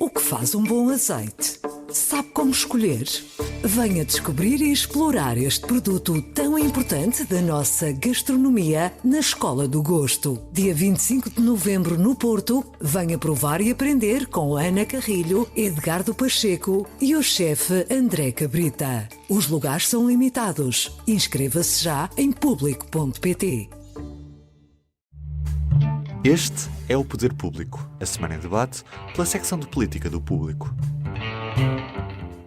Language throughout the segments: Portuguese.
O que faz um bom azeite? Sabe como escolher? Venha descobrir e explorar este produto tão importante da nossa gastronomia na Escola do Gosto. Dia 25 de novembro no Porto, venha provar e aprender com Ana Carrilho, Edgardo Pacheco e o chefe André Cabrita. Os lugares são limitados. Inscreva-se já em público.pt. Este é o Poder Público, a semana em debate pela secção de Política do Público.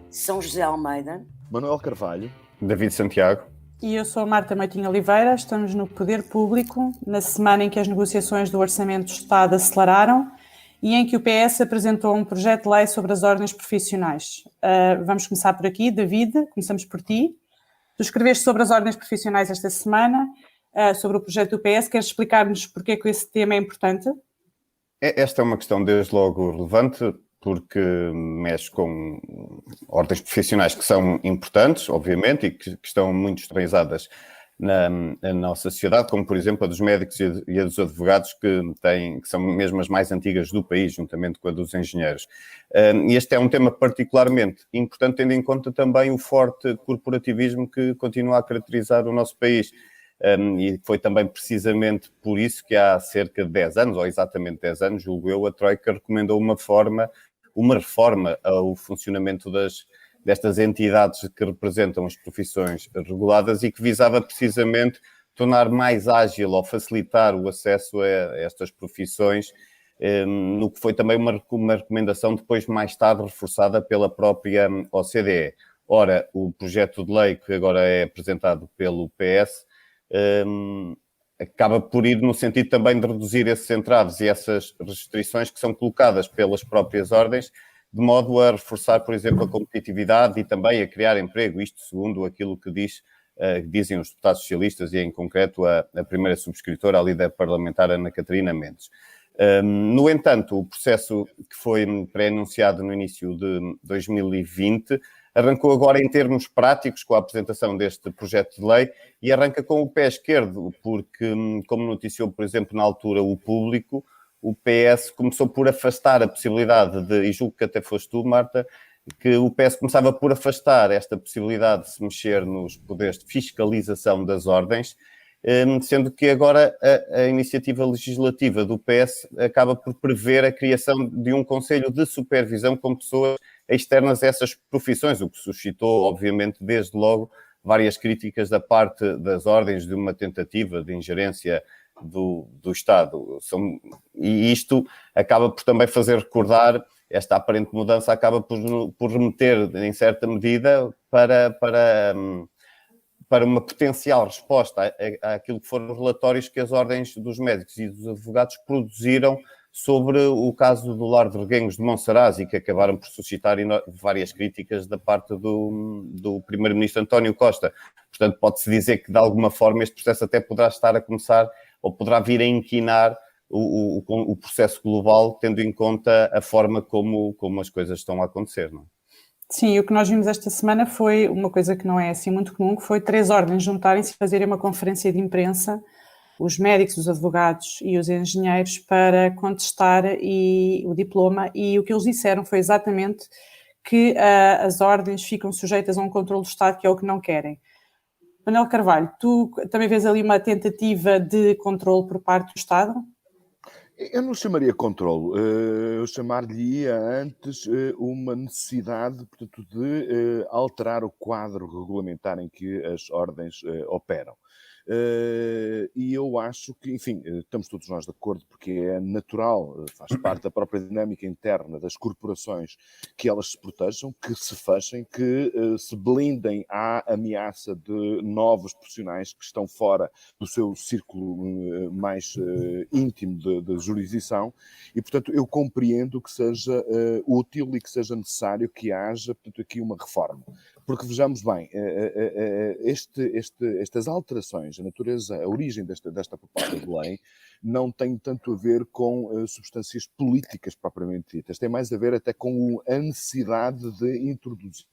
São José Almeida, Manuel Carvalho, David Santiago. E eu sou a Marta Meitinho Oliveira. Estamos no Poder Público, na semana em que as negociações do Orçamento do Estado aceleraram e em que o PS apresentou um projeto de lei sobre as ordens profissionais. Vamos começar por aqui. David, começamos por ti. Tu escreveste sobre as ordens profissionais esta semana, sobre o projeto do PS. Queres explicar-nos porque é que esse tema é importante? Esta é uma questão desde logo relevante, porque mexe com ordens profissionais que são importantes, obviamente, e que estão muito externalizadas na nossa sociedade, como, por exemplo, a dos médicos e a dos advogados, que são mesmo as mais antigas do país, juntamente com a dos engenheiros. E este é um tema particularmente importante, tendo em conta também o forte corporativismo que continua a caracterizar o nosso país. E foi também precisamente por isso que há cerca de 10 anos, ou exatamente 10 anos, julgo eu, a Troika recomendou uma reforma ao funcionamento destas entidades que representam as profissões reguladas e que visava precisamente tornar mais ágil ou facilitar o acesso a estas profissões, no que foi também uma recomendação depois mais tarde reforçada pela própria OCDE. Ora, o projeto de lei que agora é apresentado pelo PS acaba por ir no sentido também de reduzir esses entraves e essas restrições que são colocadas pelas próprias ordens, de modo a reforçar, por exemplo, a competitividade e também a criar emprego, isto segundo aquilo que dizem os deputados socialistas e, em concreto, a primeira subscritora, a líder parlamentar Ana Catarina Mendes. No entanto, o processo que foi pré-anunciado no início de 2020 arrancou agora em termos práticos com a apresentação deste projeto de lei e arranca com o pé esquerdo, porque, como noticiou, por exemplo, na altura o Público, o PS começou por afastar a possibilidade e julgo que até foste tu, Marta, que o PS começava por afastar esta possibilidade de se mexer nos poderes de fiscalização das ordens, sendo que agora a iniciativa legislativa do PS acaba por prever a criação de um conselho de supervisão com pessoas externas a essas profissões, o que suscitou, obviamente, desde logo, várias críticas da parte das ordens de uma tentativa de ingerência do Estado. E isto acaba por também fazer recordar, esta aparente mudança acaba por remeter, em certa medida, para uma potencial resposta àquilo que foram os relatórios que as ordens dos médicos e dos advogados produziram sobre o caso do Lar de Reguengos de Monsaraz, que acabaram por suscitar várias críticas da parte do primeiro-ministro António Costa. Portanto, pode-se dizer que, de alguma forma, este processo até poderá estar a começar, ou poderá vir a inquinar o processo global, tendo em conta a forma como as coisas estão a acontecer, não é? Sim, o que nós vimos esta semana foi uma coisa que não é assim muito comum, que foi 3 ordens juntarem-se e fazerem uma conferência de imprensa, os médicos, os advogados e os engenheiros, para contestar o diploma, e o que eles disseram foi exatamente que as ordens ficam sujeitas a um controle do Estado, que é o que não querem. Manuel Carvalho, tu também vês ali uma tentativa de controle por parte do Estado? Eu não chamaria controlo, eu chamar-lhe-ia antes uma necessidade, portanto, de alterar o quadro regulamentar em que as ordens operam. E eu acho que, enfim, estamos todos nós de acordo, porque é natural, faz parte da própria dinâmica interna das corporações, que elas se protejam, que se fechem, que se blindem à ameaça de novos profissionais que estão fora do seu círculo mais íntimo de jurisdição, e, portanto, eu compreendo que seja útil e que seja necessário que haja, portanto, aqui uma reforma. Porque vejamos bem, estas alterações, a natureza, a origem desta proposta de lei, não tem tanto a ver com substâncias políticas propriamente ditas, tem mais a ver até com a necessidade de introduzir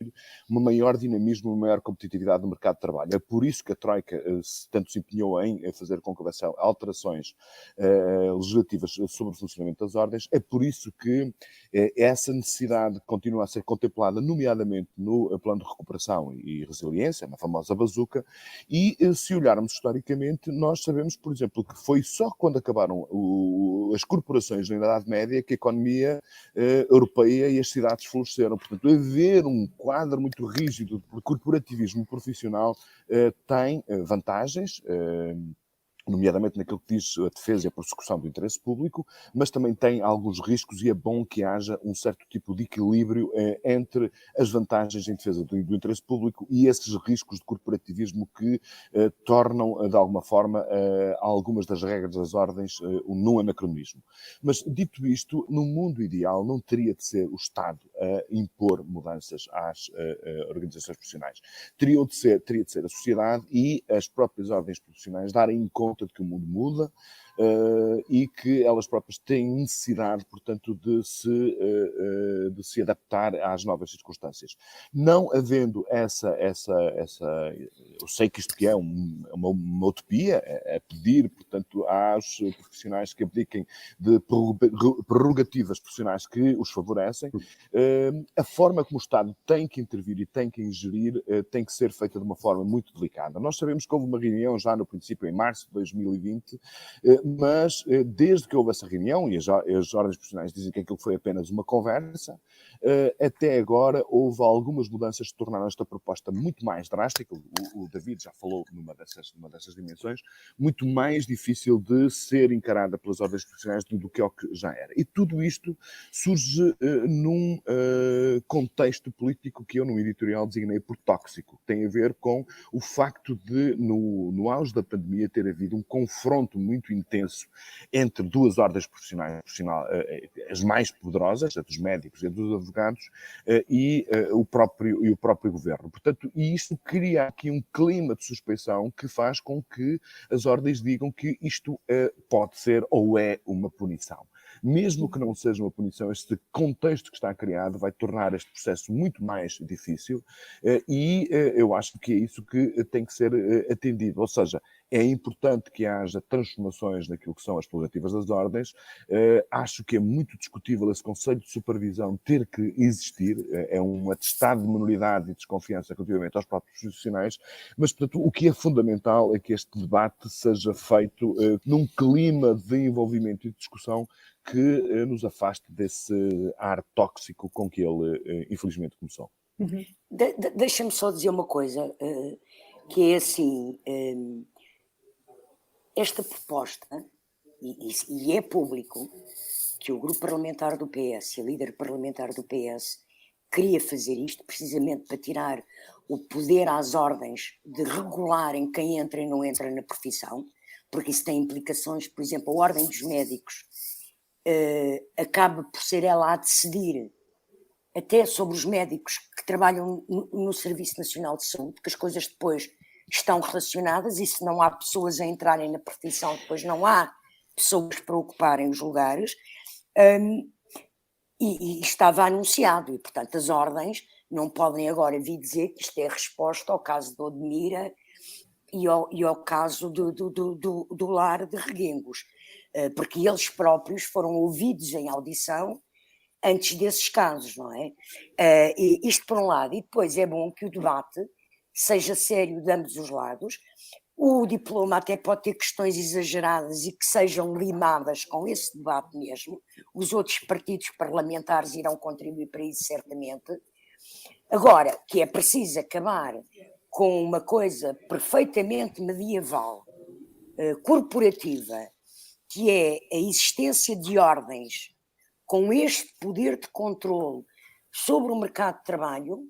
um maior dinamismo, uma maior competitividade no mercado de trabalho. É por isso que a Troika tanto se empenhou em fazer com que houvesse alterações legislativas sobre o funcionamento das ordens, é por isso que essa necessidade continua a ser contemplada, nomeadamente no plano de recuperação e resiliência, na famosa bazuca, e se olharmos historicamente, nós sabemos, por exemplo, que foi só quando acabaram as corporações na Idade Média que a economia europeia e as cidades floresceram. Portanto, haver um quadro muito rígido de corporativismo profissional tem vantagens, nomeadamente naquilo que diz a defesa e a persecução do interesse público, mas também tem alguns riscos e é bom que haja um certo tipo de equilíbrio entre as vantagens em defesa do interesse público e esses riscos de corporativismo que tornam, de alguma forma, algumas das regras das ordens num anacronismo. Mas, dito isto, no mundo ideal não teria de ser o Estado a impor mudanças às organizações profissionais. Teria de ser a sociedade e as próprias ordens profissionais darem conta de que o mundo muda e que elas próprias têm necessidade, portanto, de se adaptar às novas circunstâncias. Não havendo essa eu sei que isto que é uma utopia, é pedir, portanto, aos profissionais que abdiquem de prerrogativas profissionais que os favorecem, a forma como o Estado tem que intervir e tem que ingerir tem que ser feita de uma forma muito delicada. Nós sabemos que houve uma reunião já no princípio, em março de 2020, mas desde que houve essa reunião, e as ordens profissionais dizem que aquilo foi apenas uma conversa, até agora houve algumas mudanças que tornaram esta proposta muito mais drástica, o David já falou numa dessas dimensões, muito mais difícil de ser encarada pelas ordens profissionais do que o que já era. E tudo isto surge num contexto político que eu, no editorial, designei por tóxico. Tem a ver com o facto de, no auge da pandemia, ter havido um confronto muito intenso entre duas ordens profissionais, as mais poderosas, a dos médicos e a dos advogados, e o próprio governo. Portanto, isto cria aqui um clima de suspeição que faz com que as ordens digam que isto pode ser ou é uma punição. Mesmo que não seja uma punição, este contexto que está criado vai tornar este processo muito mais difícil e eu acho que é isso que tem que ser atendido. Ou seja, é importante que haja transformações naquilo que são as prerrogativas das ordens. Acho que é muito discutível esse conselho de supervisão ter que existir. É um atestado de minoridade e desconfiança relativamente aos próprios profissionais. Mas, portanto, o que é fundamental é que este debate seja feito num clima de envolvimento e de discussão que nos afaste desse ar tóxico com que ele, infelizmente, começou. Uhum. Deixa-me só dizer uma coisa, que é assim... Esta proposta, e é público, que o grupo parlamentar do PS e a líder parlamentar do PS queria fazer isto precisamente para tirar o poder às ordens de regularem quem entra e não entra na profissão, porque isso tem implicações. Por exemplo, a Ordem dos Médicos acaba por ser ela a decidir até sobre os médicos que trabalham no Serviço Nacional de Saúde, porque as coisas depois estão relacionadas e se não há pessoas a entrarem na profissão, depois não há pessoas para ocuparem os lugares, e estava anunciado, e portanto as ordens não podem agora vir dizer que isto é resposta ao caso de Odmira e ao caso do lar de Reguengos, porque eles próprios foram ouvidos em audição antes desses casos, não é? Isto por um lado, e depois é bom que o debate seja sério de ambos os lados. O diploma até pode ter questões exageradas e que sejam limadas com esse debate mesmo. Os outros partidos parlamentares irão contribuir para isso, certamente. Agora, que é preciso acabar com uma coisa perfeitamente medieval, corporativa, que é a existência de ordens com este poder de controle sobre o mercado de trabalho,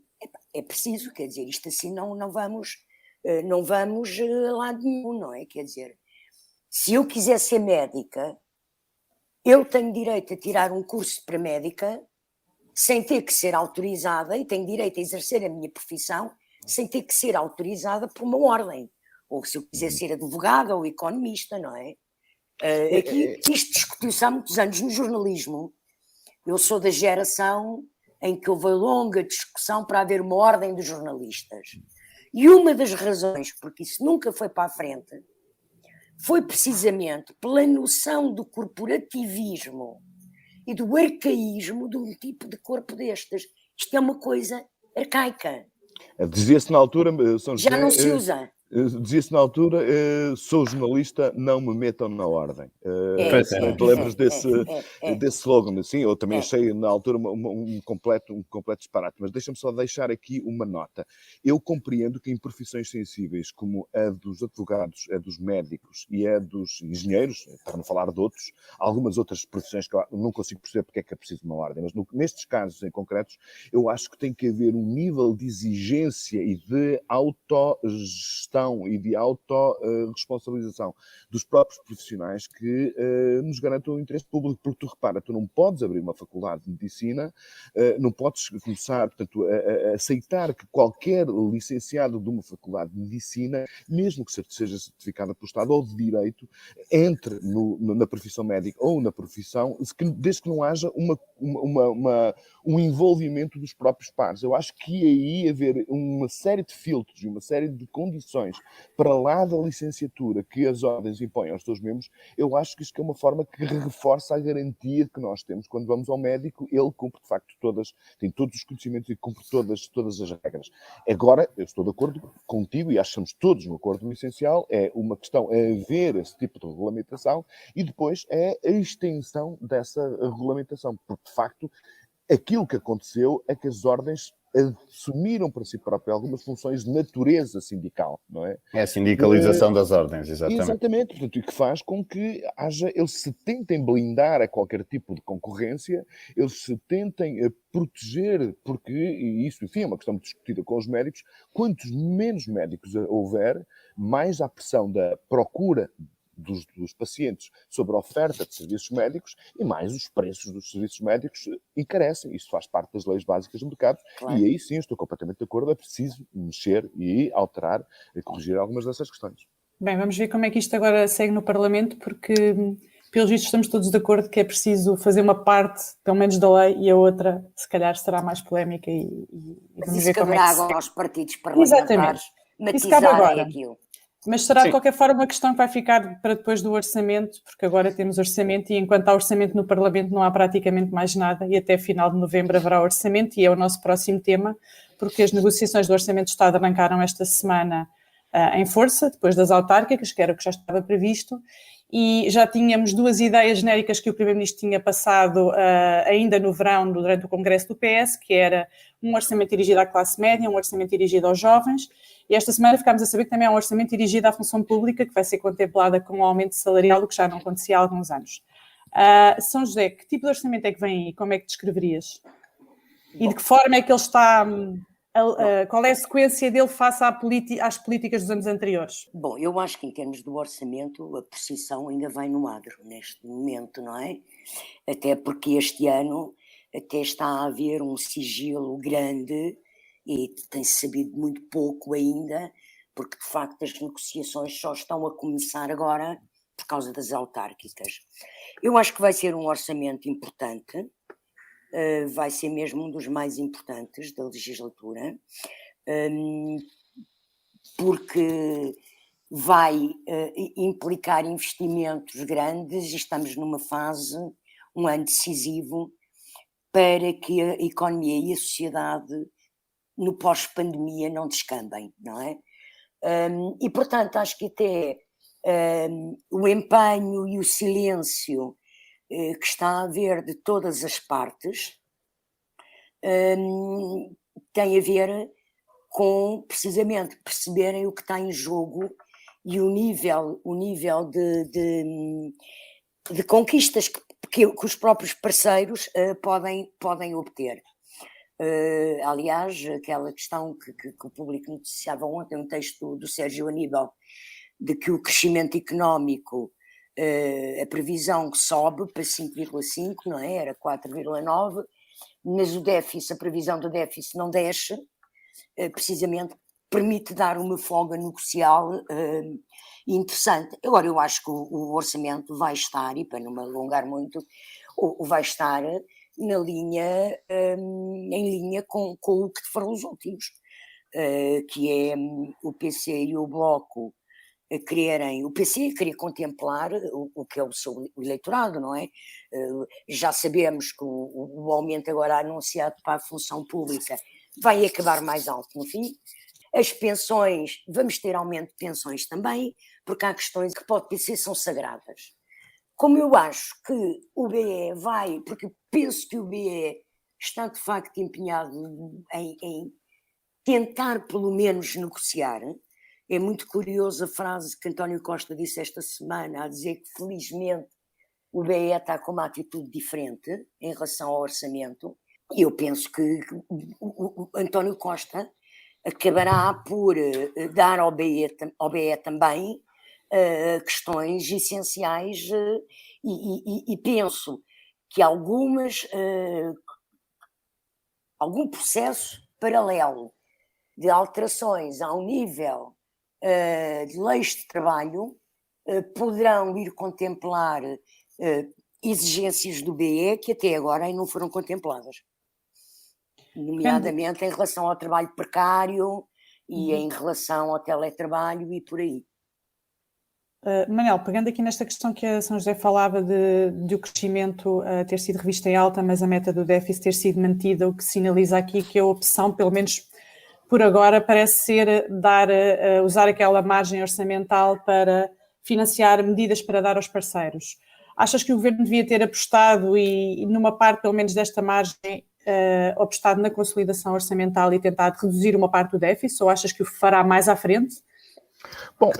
é preciso, quer dizer, isto assim não vamos a lado nenhum, não é? Quer dizer, se eu quiser ser médica, eu tenho direito a tirar um curso para médica sem ter que ser autorizada, e tenho direito a exercer a minha profissão sem ter que ser autorizada por uma ordem. Ou se eu quiser ser advogada ou economista, não é? Aqui, isto discutiu-se há muitos anos no jornalismo. Eu sou da geração em que houve longa discussão para haver uma ordem dos jornalistas. E uma das razões porque isso nunca foi para a frente foi precisamente pela noção do corporativismo e do arcaísmo de um tipo de corpo destes. Isto é uma coisa arcaica. Dizia-se na altura, São José, Já não se usa. Dizia-se na altura, sou jornalista, não me metam na ordem. Te lembras desse slogan? Sim, eu também achei na altura um completo disparate, mas deixa-me só deixar aqui uma nota. Eu compreendo que em profissões sensíveis como a dos advogados, a dos médicos e a dos engenheiros, para não falar de outros, algumas outras profissões que eu não consigo perceber porque é que é preciso uma ordem, mas nestes casos em concretos, eu acho que tem que haver um nível de exigência e de autogestão e de autorresponsabilização dos próprios profissionais que nos garantam o interesse público, porque tu repara, tu não podes abrir uma faculdade de medicina, não podes começar, portanto, a aceitar que qualquer licenciado de uma faculdade de medicina, mesmo que seja certificada pelo Estado ou de Direito, entre na profissão médica ou na profissão, desde que não haja um envolvimento dos próprios pares. Eu acho que aí haver uma série de filtros e uma série de condições para lá da licenciatura que as ordens impõem aos seus membros, eu acho que isto é uma forma que reforça a garantia que nós temos quando vamos ao médico. Ele cumpre, de facto, tem todos os conhecimentos e cumpre todas as regras. Agora, eu estou de acordo contigo e acho que estamos todos no acordo no essencial, é uma questão a haver esse tipo de regulamentação e depois é a extensão dessa regulamentação, porque, de facto, aquilo que aconteceu é que as ordens assumiram para si próprias algumas funções de natureza sindical, não é? É a sindicalização das ordens, exatamente. Exatamente, portanto, e que faz com que eles se tentem blindar a qualquer tipo de concorrência, eles se tentem proteger, porque, e isso, enfim, é uma questão discutida com os médicos, quantos menos médicos houver, mais a pressão da procura dos pacientes sobre a oferta de serviços médicos e mais os preços dos serviços médicos encarecem. Isso faz parte das leis básicas do mercado. Claro. E aí sim, estou completamente de acordo, é preciso mexer e alterar e corrigir algumas dessas questões. Bem, vamos ver como é que isto agora segue no Parlamento, porque pelos vistos estamos todos de acordo que é preciso fazer uma parte, pelo menos da lei, e a outra, se calhar, será mais polémica e vamos ver como é que agora aos partidos parlamentares matizarem aquilo. Mas será, de qualquer forma, uma questão que vai ficar para depois do orçamento, porque agora temos orçamento e enquanto há orçamento no Parlamento não há praticamente mais nada e até final de novembro haverá orçamento e é o nosso próximo tema, porque as negociações do Orçamento do Estado arrancaram esta semana em força, depois das autárquicas, que era o que já estava previsto, e já tínhamos duas ideias genéricas que o Primeiro-Ministro tinha passado ainda no verão, durante o Congresso do PS, que era um orçamento dirigido à classe média, um orçamento dirigido aos jovens, e esta semana ficámos a saber que também há um orçamento dirigido à função pública, que vai ser contemplada com um aumento salarial, o que já não acontecia há alguns anos. São José, que tipo de orçamento é que vem aí? Como é que descreverias? E de que forma é que ele está... qual é a sequência dele face às políticas dos anos anteriores? Bom, eu acho que em termos do orçamento a posição ainda vai no agro neste momento, não é? Até porque este ano até está a haver um sigilo grande e tem-se sabido muito pouco ainda, porque de facto as negociações só estão a começar agora por causa das autárquicas. Eu acho que vai ser um orçamento importante, vai ser mesmo um dos mais importantes da legislatura, porque vai implicar investimentos grandes e estamos numa fase, um ano decisivo, para que a economia e a sociedade no pós-pandemia não descambem, não é? E portanto acho que até o empenho e o silêncio que está a haver de todas as partes tem a ver com precisamente perceberem o que está em jogo e o nível de conquistas que os próprios parceiros podem obter. Aliás, aquela questão que o público noticiava ontem, um texto do Sérgio Aníbal, de que o crescimento económico, a previsão que sobe para 5,5, não é? Era 4,9, mas o déficit, a previsão do déficit não desce, precisamente permite dar uma folga negocial interessante. Agora, eu acho que o orçamento vai estar, e para não me alongar muito, vai estar em linha com o que foram os últimos, que é o PC e o Bloco quererem, o PC queria contemplar o que é o seu eleitorado, não é? Já sabemos que o aumento agora anunciado para a função pública vai acabar mais alto no fim. As pensões, vamos ter aumento de pensões também, porque há questões que para o PC são sagradas. Como eu acho que o BE vai, porque penso que o BE está de facto empenhado em tentar pelo menos negociar. É muito curiosa a frase que António Costa disse esta semana, a dizer que felizmente o BE está com uma atitude diferente em relação ao orçamento, e eu penso que o António Costa acabará por dar ao BE também questões essenciais, e penso que algum processo paralelo de alterações ao nível de leis de trabalho poderão ir contemplar exigências do BE que até agora não foram contempladas, nomeadamente em relação ao trabalho precário e em relação ao teletrabalho e por aí. Manel, pegando aqui nesta questão que a São José falava de o crescimento ter sido revisto em alta, mas a meta do déficit ter sido mantida, o que sinaliza aqui que a opção, pelo menos por agora, parece ser usar aquela margem orçamental para financiar medidas para dar aos parceiros. Achas que o Governo devia ter apostado e numa parte, pelo menos desta margem, apostado na consolidação orçamental e tentado reduzir uma parte do déficit, ou achas que o fará mais à frente? Bom,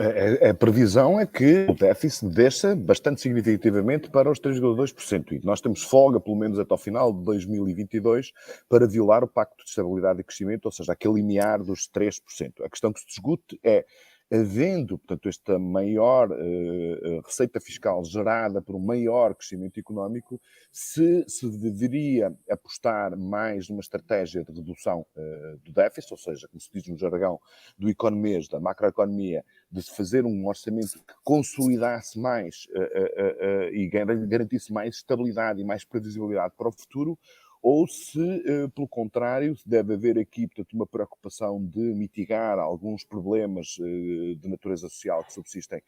a previsão é que o déficit desça bastante significativamente para os 3,2%. E nós temos folga, pelo menos até ao final de 2022, para violar o Pacto de Estabilidade e Crescimento, ou seja, aquele limiar dos 3%. A questão que se discute é, havendo, portanto, esta maior receita fiscal gerada por um maior crescimento económico, se deveria apostar mais numa estratégia de redução do déficit, ou seja, como se diz no jargão do economês, da macroeconomia, de fazer um orçamento que consolidasse mais e garantisse mais estabilidade e mais previsibilidade para o futuro, ou se, pelo contrário, deve haver aqui, portanto, uma preocupação de mitigar alguns problemas de natureza social que subsistem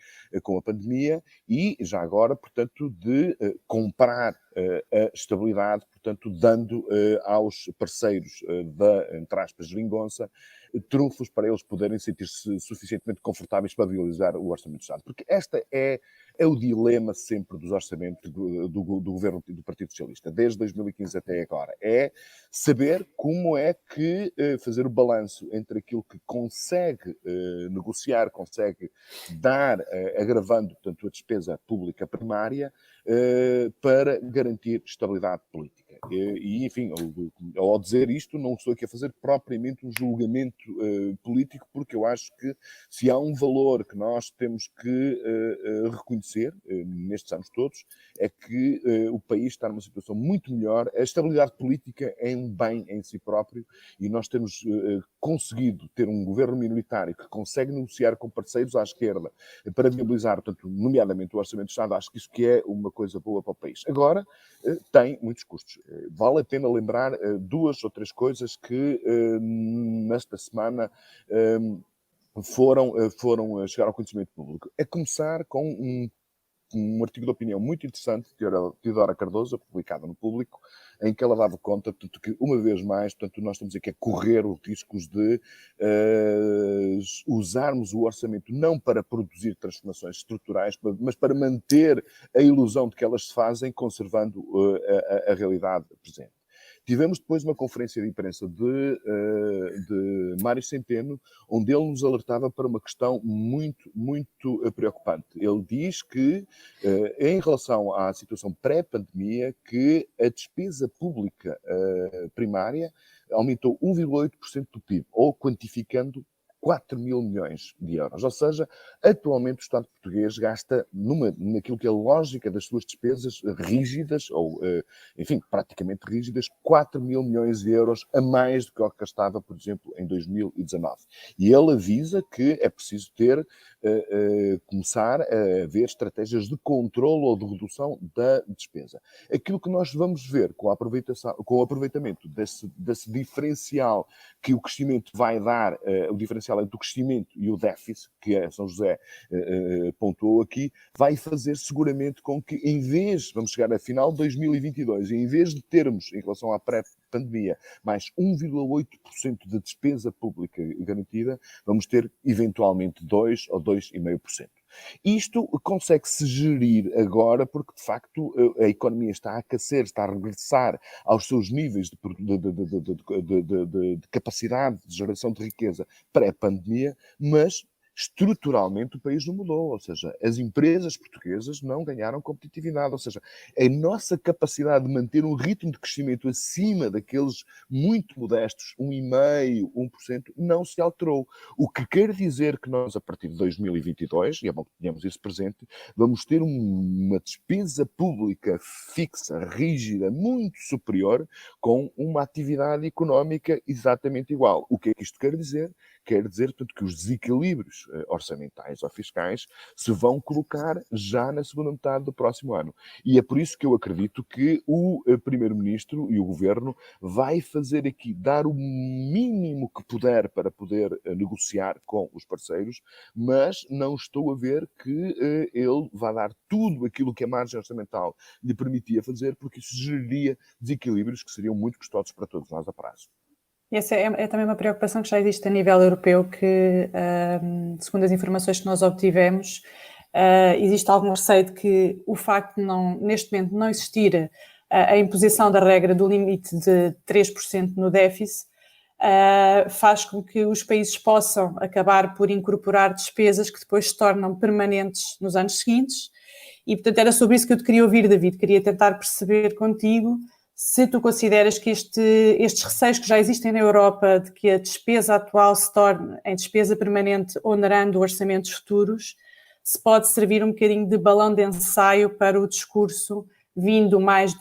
com a pandemia e, já agora, portanto, de comprar a estabilidade, portanto, dando aos parceiros da, entre aspas, geringonça, trunfos para eles poderem sentir-se suficientemente confortáveis para viabilizar o Orçamento de Estado. Porque esta é o dilema sempre dos orçamentos do governo do Partido Socialista, desde 2015 até agora. É saber como é que fazer o balanço entre aquilo que consegue negociar, consegue dar, agravando, portanto, a despesa pública primária, para garantir estabilidade política. E, enfim, ao dizer isto, não estou aqui a fazer propriamente um julgamento político, porque eu acho que se há um valor que nós temos que reconhecer nestes anos todos, é que o país está numa situação muito melhor, a estabilidade política é um bem em si próprio e nós temos conseguido ter um governo minoritário que consegue negociar com parceiros à esquerda para viabilizar, portanto, nomeadamente o Orçamento de Estado. Acho que isso que é uma coisa boa para o país. Agora, tem muitos custos. Vale a pena lembrar duas ou três coisas que nesta semana chegar ao conhecimento público. A começar com um artigo de opinião muito interessante de Teodora Cardoso, publicado no Público, em que ela dava conta, portanto, que uma vez mais, portanto, nós estamos aqui a correr os riscos de usarmos o orçamento não para produzir transformações estruturais, mas para manter a ilusão de que elas se fazem, conservando a realidade presente. Tivemos depois uma conferência de imprensa de Mário Centeno, onde ele nos alertava para uma questão muito, muito preocupante. Ele diz que, em relação à situação pré-pandemia, que a despesa pública primária aumentou 1,8% do PIB, ou quantificando 4 mil milhões de euros. Ou seja, atualmente o Estado português gasta naquilo que é a lógica das suas despesas rígidas, ou, enfim, praticamente rígidas, 4 mil milhões de euros a mais do que o que gastava, por exemplo, em 2019. E ele avisa que é preciso começar a ver estratégias de controle ou de redução da despesa. Aquilo que nós vamos ver com o aproveitamento desse diferencial que o crescimento vai dar, o diferencial entre o crescimento e o déficit, que a São José pontuou aqui, vai fazer seguramente com que, vamos chegar a final de 2022, e em vez de termos, em relação à pré-pandemia, mais 1,8% de despesa pública garantida, vamos ter eventualmente 2 ou 2,5%. Isto consegue-se gerir agora porque, de facto, a economia está a aquecer, está a regressar aos seus níveis de capacidade de geração de riqueza pré-pandemia, mas estruturalmente o país não mudou, ou seja, as empresas portuguesas não ganharam competitividade, ou seja, a nossa capacidade de manter um ritmo de crescimento acima daqueles muito modestos, 1,5%, 1%, não se alterou. O que quer dizer que nós, a partir de 2022, e é bom que tenhamos isso presente, vamos ter uma despesa pública fixa, rígida, muito superior, com uma atividade económica exatamente igual. O que é que isto quer dizer? Quer dizer, portanto, que os desequilíbrios orçamentais ou fiscais se vão colocar já na segunda metade do próximo ano. E é por isso que eu acredito que o Primeiro-Ministro e o Governo vai fazer aqui, dar o mínimo que puder para poder negociar com os parceiros, mas não estou a ver que ele vá dar tudo aquilo que a margem orçamental lhe permitia fazer, porque isso geraria desequilíbrios que seriam muito custosos para todos nós a prazo. E essa é também uma preocupação que já existe a nível europeu, que, segundo as informações que nós obtivemos, existe algum receio de que o facto de neste momento não existir a imposição da regra do limite de 3% no déficit, faz com que os países possam acabar por incorporar despesas que depois se tornam permanentes nos anos seguintes. E, portanto, era sobre isso que eu te queria ouvir, David. Queria tentar perceber contigo se tu consideras que estes receios que já existem na Europa de que a despesa atual se torne em despesa permanente onerando orçamentos futuros, se pode servir um bocadinho de balão de ensaio para o discurso vindo mais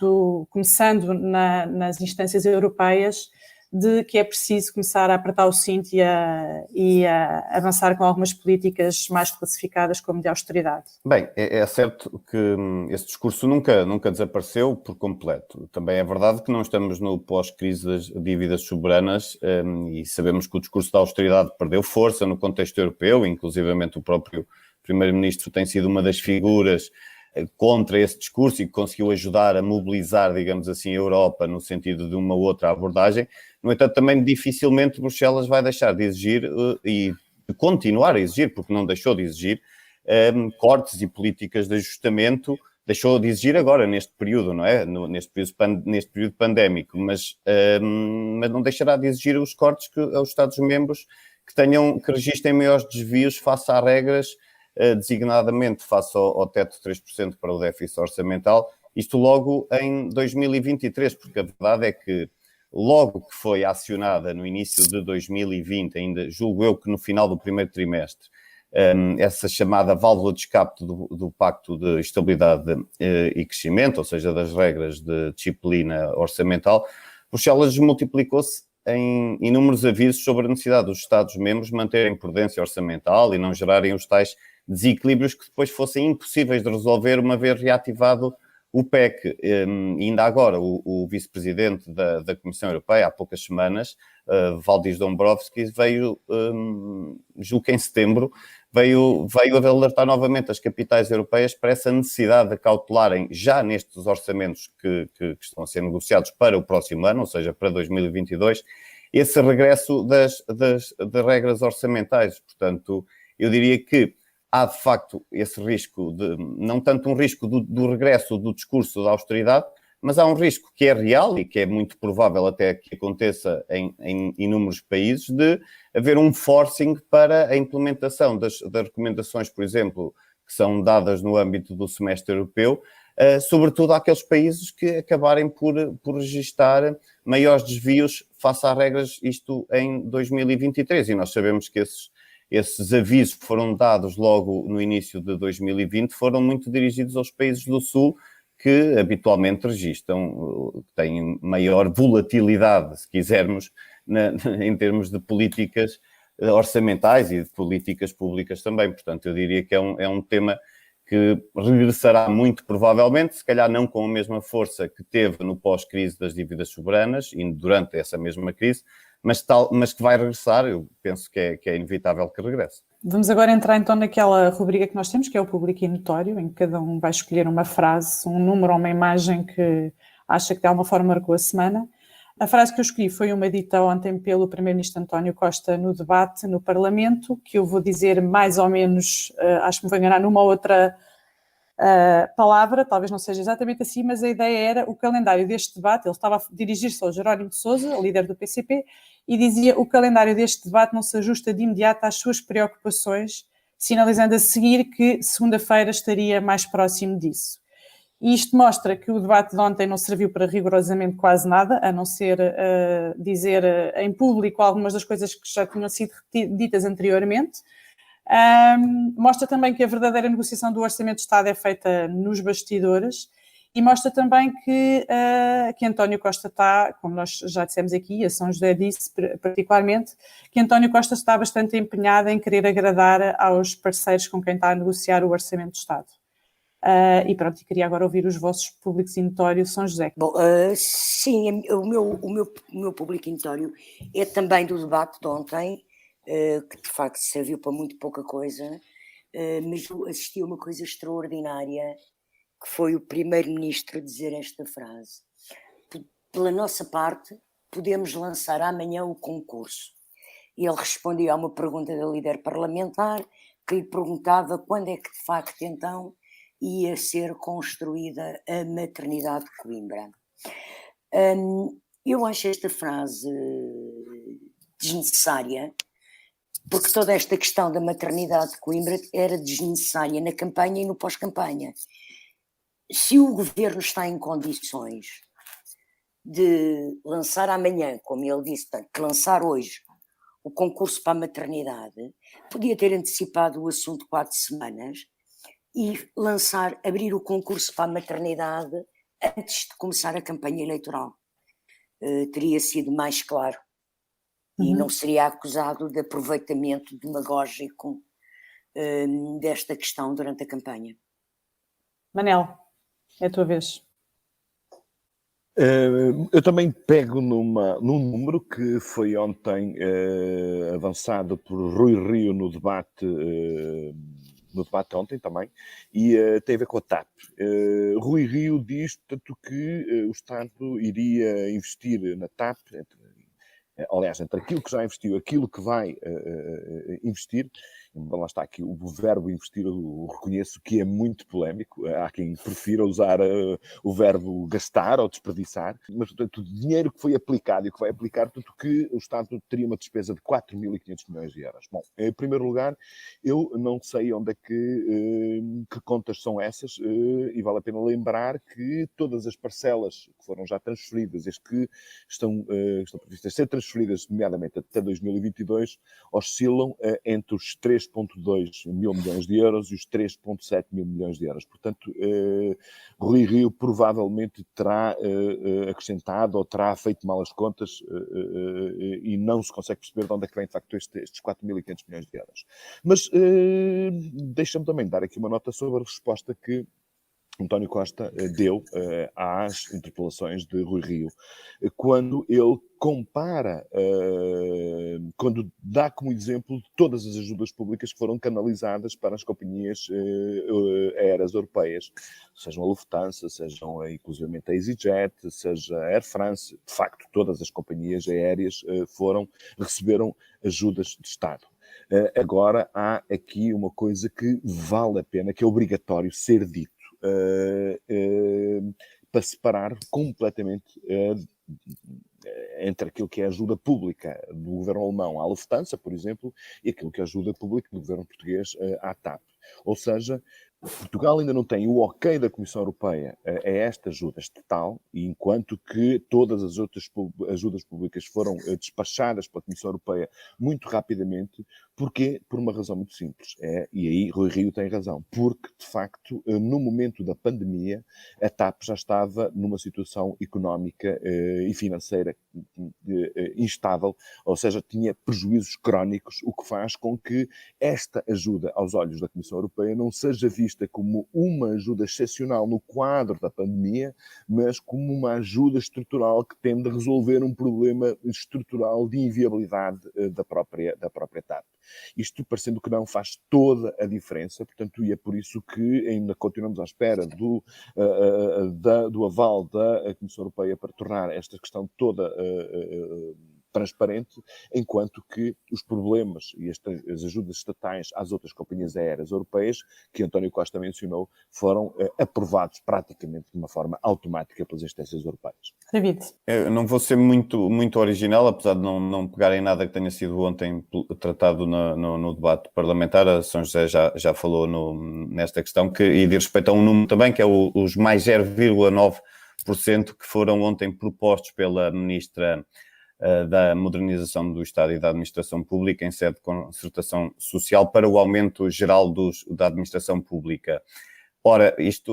começando nas instâncias europeias, de que é preciso começar a apertar o cinto e a avançar com algumas políticas mais classificadas como de austeridade. Bem, é certo que esse discurso nunca desapareceu por completo. Também é verdade que não estamos no pós-crise das dívidas soberanas e sabemos que o discurso da austeridade perdeu força no contexto europeu, inclusivamente o próprio Primeiro-Ministro tem sido uma das figuras contra esse discurso e que conseguiu ajudar a mobilizar, digamos assim, a Europa no sentido de uma outra abordagem. No entanto, também dificilmente Bruxelas vai deixar de exigir e de continuar a exigir, porque não deixou de exigir, cortes e políticas de ajustamento, deixou de exigir agora, neste período, não é? Neste período pandémico, mas não deixará de exigir os cortes aos Estados-membros que registrem maiores desvios face a regras, designadamente face ao teto de 3% para o déficit orçamental, isto logo em 2023, porque a verdade é que logo que foi acionada no início de 2020, ainda julgo eu que no final do primeiro trimestre, essa chamada válvula de escape do Pacto de Estabilidade e Crescimento, ou seja, das regras de disciplina orçamental, Bruxelas multiplicou-se em inúmeros avisos sobre a necessidade dos Estados-membros manterem prudência orçamental e não gerarem os tais desequilíbrios que depois fossem impossíveis de resolver uma vez reativado o PEC. Ainda agora, o vice-presidente da Comissão Europeia, há poucas semanas, Valdis Dombrovskis, veio, julgo que em setembro, veio alertar novamente as capitais europeias para essa necessidade de cautelarem já nestes orçamentos que estão a ser negociados para o próximo ano, ou seja, para 2022, esse regresso das regras orçamentais. Portanto, eu diria que há de facto esse risco, não tanto um risco do regresso do discurso da austeridade, mas há um risco que é real e que é muito provável até que aconteça em inúmeros países, de haver um forcing para a implementação das recomendações, por exemplo, que são dadas no âmbito do semestre europeu, sobretudo àqueles países que acabarem por registrar maiores desvios face às regras, isto em 2023. E nós sabemos que esses esses avisos que foram dados logo no início de 2020 foram muito dirigidos aos países do Sul, que habitualmente registram, têm maior volatilidade, se quisermos, em termos de políticas orçamentais e de políticas públicas também. Portanto, eu diria que é um tema que regressará muito provavelmente, se calhar não com a mesma força que teve no pós-crise das dívidas soberanas e durante essa mesma crise, mas que vai regressar. Eu penso que é inevitável que regresse. Vamos agora entrar então naquela rubrica que nós temos, que é o público e notório, em que cada um vai escolher uma frase, um número ou uma imagem que acha que de alguma forma marcou a semana. A frase que eu escolhi foi uma dita ontem pelo Primeiro-Ministro António Costa no debate no Parlamento, que eu vou dizer mais ou menos, acho que me vou enganar numa outra palavra, talvez não seja exatamente assim, mas a ideia era o calendário deste debate. Ele estava a dirigir-se ao Jerónimo de Sousa, líder do PCP, e dizia: o calendário deste debate não se ajusta de imediato às suas preocupações, sinalizando a seguir que segunda-feira estaria mais próximo disso. E isto mostra que o debate de ontem não serviu para rigorosamente quase nada, a não ser dizer em público algumas das coisas que já tinham sido ditas anteriormente. Mostra também que a verdadeira negociação do Orçamento de Estado é feita nos bastidores, e mostra também que António Costa está, como nós já dissemos aqui, a São José disse particularmente, que António Costa está bastante empenhado em querer agradar aos parceiros com quem está a negociar o Orçamento de Estado. E pronto, queria agora ouvir os vossos públicos e notório, São José. Bom, sim, o meu público e notório é também do debate de ontem, que de facto serviu para muito pouca coisa, mas eu assisti a uma coisa extraordinária, que foi o Primeiro-Ministro dizer esta frase: pela nossa parte, podemos lançar amanhã o concurso. E ele respondia a uma pergunta da líder parlamentar, que lhe perguntava quando é que de facto então ia ser construída a maternidade de Coimbra. Eu acho esta frase desnecessária, porque toda esta questão da maternidade de Coimbra era desnecessária na campanha e no pós-campanha. Se o governo está em condições de lançar amanhã, como ele disse, que lançar hoje o concurso para a maternidade, podia ter antecipado o assunto 4 semanas e abrir o concurso para a maternidade antes de começar a campanha eleitoral. Teria sido mais claro e não seria acusado de aproveitamento demagógico desta questão durante a campanha. Manel, é a tua vez. Eu também pego num número que foi ontem avançado por Rui Rio no debate ontem também, e tem a ver com a TAP. Rui Rio diz, portanto, que o Estado iria investir na TAP, entre aquilo que já investiu, aquilo que vai investir. Lá está aqui o verbo investir, eu reconheço que é muito polémico. Há quem prefira usar o verbo gastar ou desperdiçar, mas, portanto, o dinheiro que foi aplicado e que vai aplicar, portanto, que o Estado teria uma despesa de 4.500 milhões de euros. Bom, em primeiro lugar, eu não sei onde é que contas são essas, e vale a pena lembrar que todas as parcelas que foram já transferidas, as que estão previstas ser transferidas, nomeadamente até 2022, oscilam entre os 3,2 mil milhões de euros e os 3,7 mil milhões de euros. Portanto, Rui Rio provavelmente terá acrescentado ou terá feito mal as contas e não se consegue perceber de onde é que vem, de facto, estes 4.500 milhões de euros. Mas deixa-me também dar aqui uma nota sobre a resposta que António Costa deu às interpelações de Rui Rio, quando ele compara, quando dá como exemplo todas as ajudas públicas que foram canalizadas para as companhias aéreas europeias, sejam a Lufthansa, sejam inclusivamente a EasyJet, seja a Air France. De facto, todas as companhias aéreas receberam ajudas de Estado. Agora, há aqui uma coisa que vale a pena, que é obrigatório ser dito, para separar completamente entre aquilo que é a ajuda pública do governo alemão à Lufthansa, por exemplo, e aquilo que é a ajuda pública do governo português à TAP. Ou seja, Portugal ainda não tem o ok da Comissão Europeia a esta ajuda estatal, e enquanto que todas as outras ajudas públicas foram despachadas pela Comissão Europeia muito rapidamente. Porquê? Por uma razão muito simples. E aí Rui Rio tem razão. Porque, de facto, no momento da pandemia, a TAP já estava numa situação económica e financeira instável, ou seja, tinha prejuízos crónicos, o que faz com que esta ajuda, aos olhos da Comissão Europeia, não seja vista como uma ajuda excepcional no quadro da pandemia, mas como uma ajuda estrutural que tende a resolver um problema estrutural de inviabilidade da própria TAP. Isto, parecendo que não, faz toda a diferença, portanto, e é por isso que ainda continuamos à espera do aval da Comissão Europeia para tornar esta questão toda transparente, enquanto que os problemas e as ajudas estatais às outras companhias aéreas europeias, que António Costa mencionou, foram aprovados praticamente de uma forma automática pelas instâncias europeias. David. Eu não vou ser muito original, apesar de não pegar em nada que tenha sido ontem tratado no debate parlamentar. A São José já falou nesta questão, e diz respeito a um número também, que é os mais 0,9% que foram ontem propostos pela Ministra da Modernização do Estado e da Administração Pública em sede de concertação social para o aumento geral da administração pública. Ora, este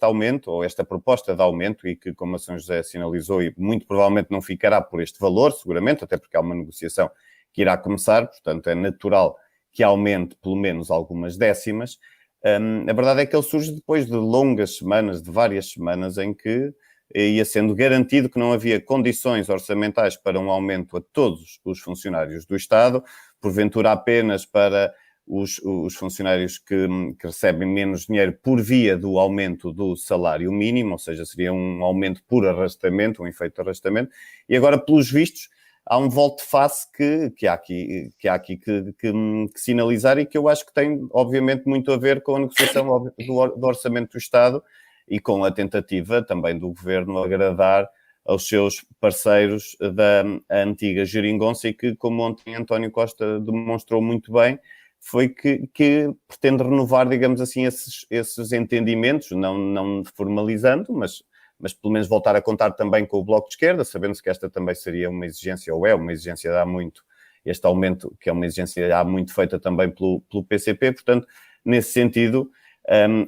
aumento, ou esta proposta de aumento, e que, como a São José sinalizou, e muito provavelmente não ficará por este valor, seguramente, até porque há uma negociação que irá começar, portanto é natural que aumente pelo menos algumas décimas. A verdade é que ele surge depois de longas semanas, de várias semanas, em que ia sendo garantido que não havia condições orçamentais para um aumento a todos os funcionários do Estado, porventura apenas para os funcionários que recebem menos dinheiro por via do aumento do salário mínimo, ou seja, seria um aumento por arrastamento, um efeito de arrastamento, e agora, pelos vistos, há um volte-face que há aqui que sinalizar, e que eu acho que tem, obviamente, muito a ver com a negociação do Orçamento do Estado e com a tentativa também do Governo agradar aos seus parceiros da antiga geringonça, e que, como ontem António Costa demonstrou muito bem, foi que pretende renovar, digamos assim, esses entendimentos, não formalizando, mas pelo menos voltar a contar também com o Bloco de Esquerda, sabendo-se que esta também seria uma exigência, ou é uma exigência de há muito, este aumento, que é uma exigência há muito feita também pelo PCP. Portanto, nesse sentido,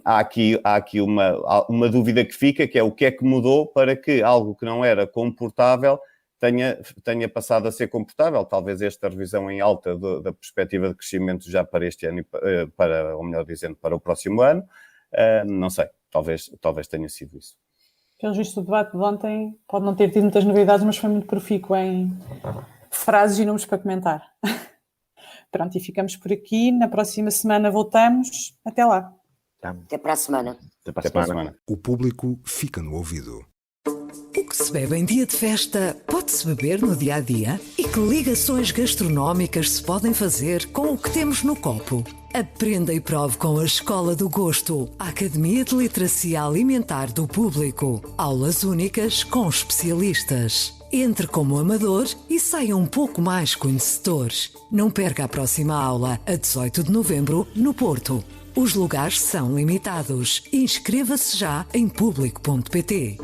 há aqui uma dúvida que fica, que é o que é que mudou para que algo que não era comportável tenha passado a ser comportável. Talvez esta revisão em alta da perspectiva de crescimento já para este ano, ou melhor dizendo, para o próximo ano, não sei, talvez tenha sido isso. Pelo visto, o debate de ontem pode não ter tido muitas novidades, mas foi muito profícuo em frases e números para comentar. Pronto, e ficamos por aqui. Na próxima semana voltamos. Até lá. Até para a semana. Até para a semana. O público fica no ouvido. O que se bebe em dia de festa pode-se beber no dia-a-dia? E que ligações gastronómicas se podem fazer com o que temos no copo? Aprenda e prove com a Escola do Gosto, a Academia de Literacia Alimentar do Público. Aulas únicas com especialistas. Entre como amador e saia um pouco mais conhecedor. Não perca a próxima aula, a 18 de novembro, no Porto. Os lugares são limitados. Inscreva-se já em público.pt.